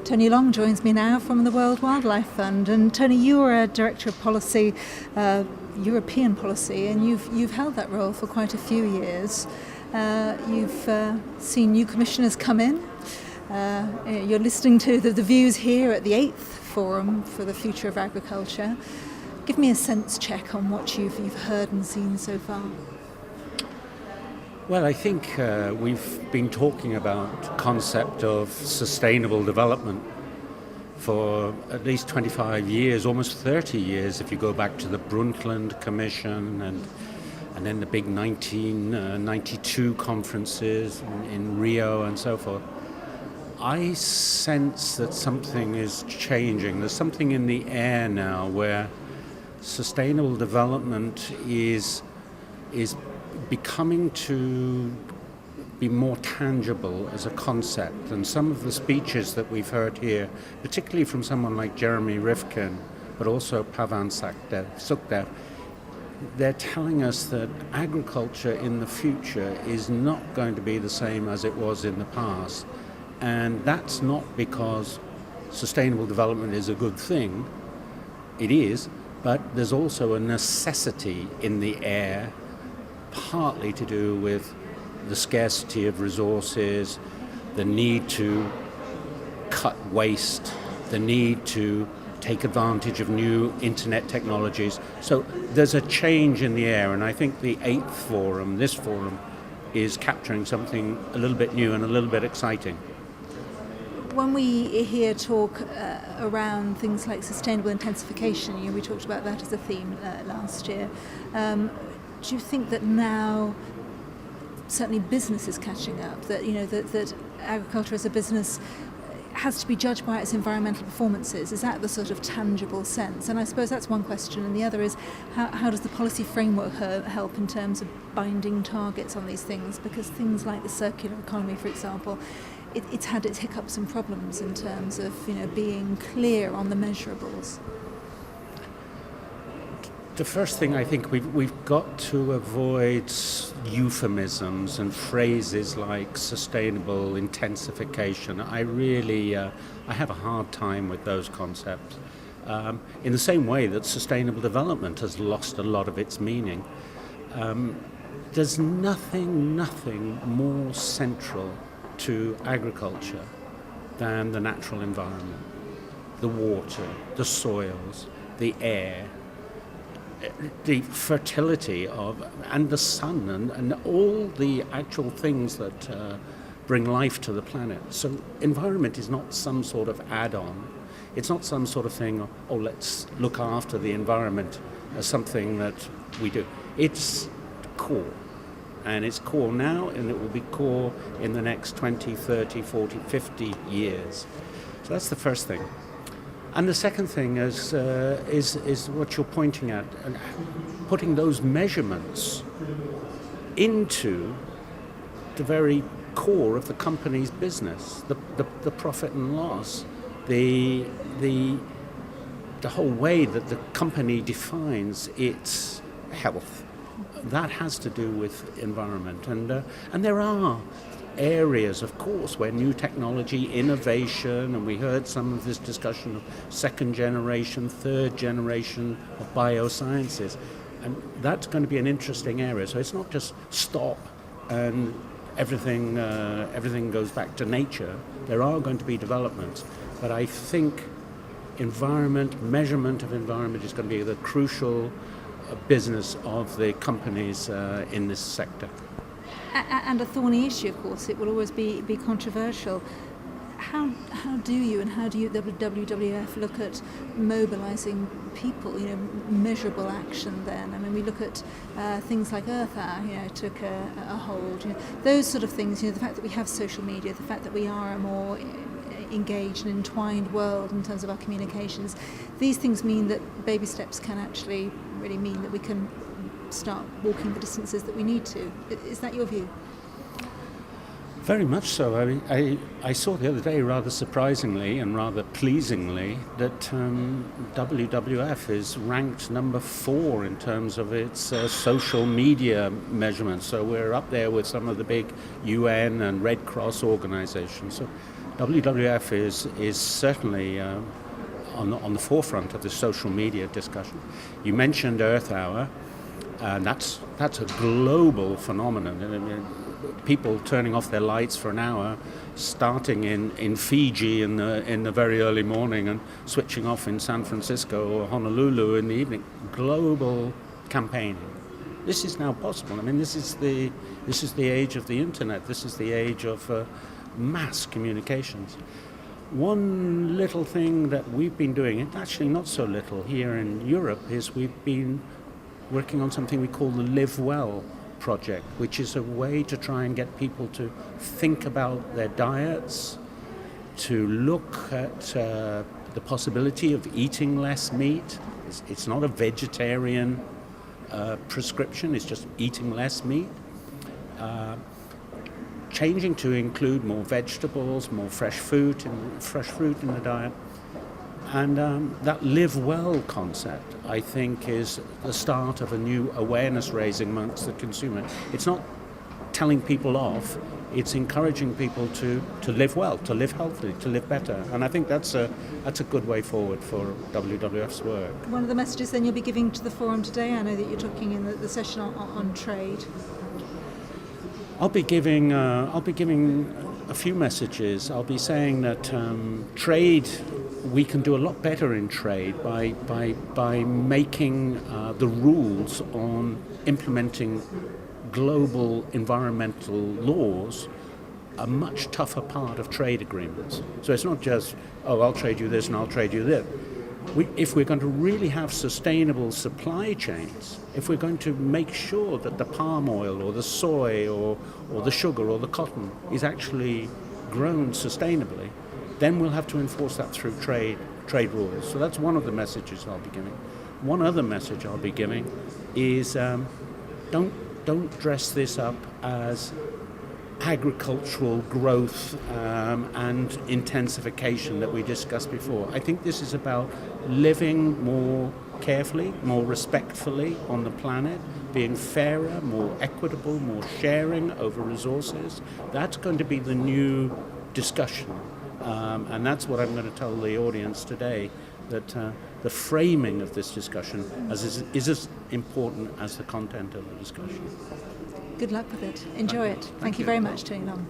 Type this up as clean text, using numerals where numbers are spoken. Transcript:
Tony Long joins me now from the World Wildlife Fund. And Tony, you are a Director of Policy, European Policy, and you've held that role for quite a few years. You've seen new commissioners come in. You're listening to the views here at the 8th Forum for the Future of Agriculture. Give me a sense check on what you've heard and seen so far. Well, I think we've been talking about the concept of sustainable development for at least 25 years, almost 30 years, if you go back to the Brundtland Commission and then the big 1992 conferences in Rio and so forth. I sense that something is changing. There's something in the air now where sustainable development is becoming to be more tangible as a concept. And some of the speeches that we've heard here, particularly from someone like Jeremy Rifkin, but also Pavan Sukhdev, they're telling us that agriculture in the future is not going to be the same as it was in the past. And that's not because sustainable development is a good thing. It is, but there's also a necessity in the air, partly to do with the scarcity of resources, the need to cut waste, the need to take advantage of new internet technologies. So there's a change in the air, and I think the 8th Forum, this forum, is capturing something a little bit new and a little bit exciting. When we hear talk around things like sustainable intensification, we talked about that as a theme last year. Do you think that now certainly business is catching up, that that agriculture as a business has to be judged by its environmental performances? Is that the sort of tangible sense? And I suppose that's one question, and the other is how does the policy framework help in terms of binding targets on these things? Because things like the circular economy, for example, it's had its hiccups and problems in terms of being clear on the measurables. The first thing I think we've got to avoid euphemisms and phrases like sustainable intensification. I really I have a hard time with those concepts. In the same way that sustainable development has lost a lot of its meaning. There's nothing more central to agriculture than the natural environment, the water, the soils, the air, the fertility and the sun and all the actual things that bring life to the planet. So environment is not some sort of add-on. It's not some sort of thing, let's look after the environment as something that we do. It's core. And it's core now, and it will be core in the next 20, 30, 40, 50 years. So that's the first thing. And the second thing is what you're pointing at, and putting those measurements into the very core of the company's business, the profit and loss, the whole way that the company defines its health. That has to do with environment, and there are areas, of course, where new technology, innovation, and we heard some of this discussion of second generation, third generation of biosciences, and that's going to be an interesting area. So it's not just stop and everything goes back to nature. There are going to be developments, but I think measurement of environment is going to be the crucial business of the companies in this sector. And a thorny issue, of course. It will always be controversial. How do you the WWF look at mobilising people, measurable action then? I mean, we look at things like Earth Hour, took a hold. Those sort of things, the fact that we have social media, the fact that we are a more engaged and entwined world in terms of our communications, these things mean that baby steps can actually really mean that we can start walking the distances that we need to. Is that your view? Very much so. I mean, I saw the other day, rather surprisingly and rather pleasingly, that WWF is ranked number 4 in terms of its social media measurements. So we're up there with some of the big UN and Red Cross organizations. So WWF is certainly on the forefront of the social media discussion. You mentioned Earth Hour, and that's a global phenomenon. I mean, people turning off their lights for an hour, starting in Fiji in the very early morning and switching off in San Francisco or Honolulu in the evening. Global campaigning. This is now possible. I mean, this is the age of the internet. This is the age of mass communications. One little thing that we've been doing, and actually not so little here in Europe, is we've been working on something we call the Live Well project, which is a way to try and get people to think about their diets, to look at the possibility of eating less meat. It's not a vegetarian prescription, it's just eating less meat. Changing to include more vegetables, more fresh fruit in the diet. And that Live Well concept, I think, is the start of a new awareness raising amongst the consumer. It's not telling people off, it's encouraging people to live well, to live healthily, to live better. And I think that's a good way forward for WWF's work. One of the messages then you'll be giving to the forum today, I know that you're talking in the session on trade. I'll be giving a few messages. I'll be saying that trade, we can do a lot better in trade by making the rules on implementing global environmental laws a much tougher part of trade agreements. So it's not just, oh, I'll trade you this and I'll trade you this. If we're going to really have sustainable supply chains, if we're going to make sure that the palm oil or the soy or the sugar or the cotton is actually grown sustainably, then we'll have to enforce that through trade rules. So that's one of the messages I'll be giving. One other message I'll be giving is don't dress this up as agricultural growth and intensification that we discussed before. I think this is about living more carefully, more respectfully on the planet, being fairer, more equitable, more sharing over resources. That's going to be the new discussion. And that's what I'm going to tell the audience today, that the framing of this discussion is as important as the content of the discussion. Good luck with it. Enjoy it. Thank you very much, Tony Long.